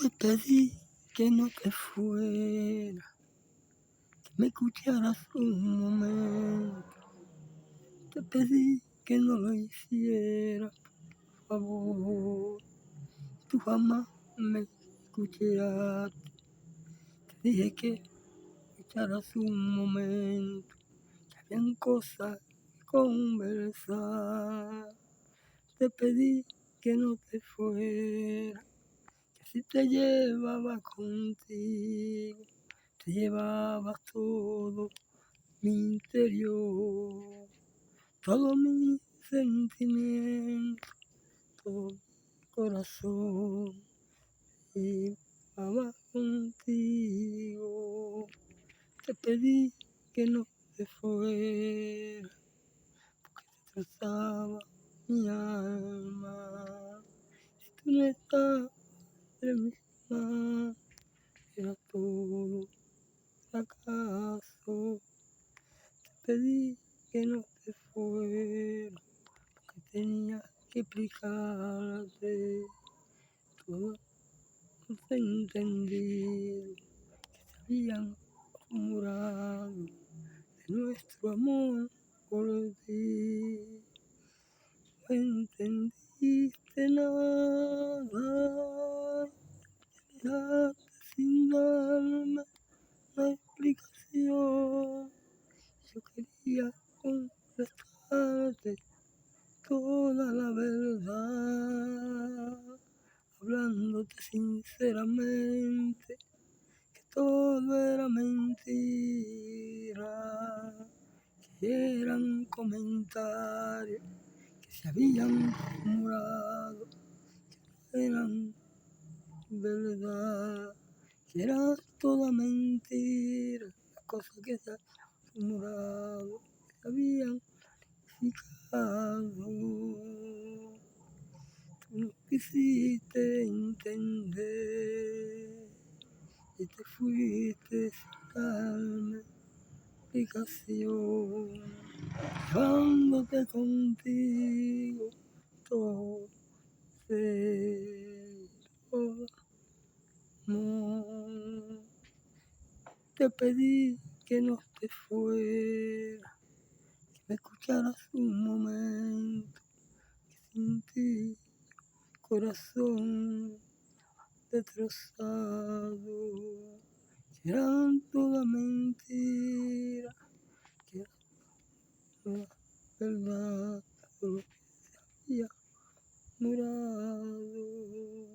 Te pedí que no te fuera, que me escucharas un momento. Te pedí que no lo hicieras, por favor. Tú jamás me escuchaste. Te dije que escucharas un momento, que habían cosas que conversar. Te pedí que no te fueras, que si te llevaba contigo, te llevabas todo mi interior, todo mi sentimiento, todo mi corazón, llevaba contigo. Te pedí que no te fueras, porque te destrozaba mi alma. Si tú no estabas en mis manos, era todo fracaso. Te pedí que no te fueras, porque tenía que explicarte todo los entendido que se habían murado de nuestro amor por ti. No entendiste nada, me dejaste sin darme una explicación. Yo quería contestarte toda la verdad, hablándote sinceramente, que todo era mentira, que eran comentarios que se habían murado, que eran verdad, que era toda mentira, las cosas que se habían murado, que se habían picado. Tú no quisiste entender y te fuiste sin darme explicación, llevándote contigo todo todo amor. Te pedí que no te fueras, que me escucharas un momento, que sin ti corazón destrozado, que eran toda mentira, que era toda verdad, todo lo que se había murado.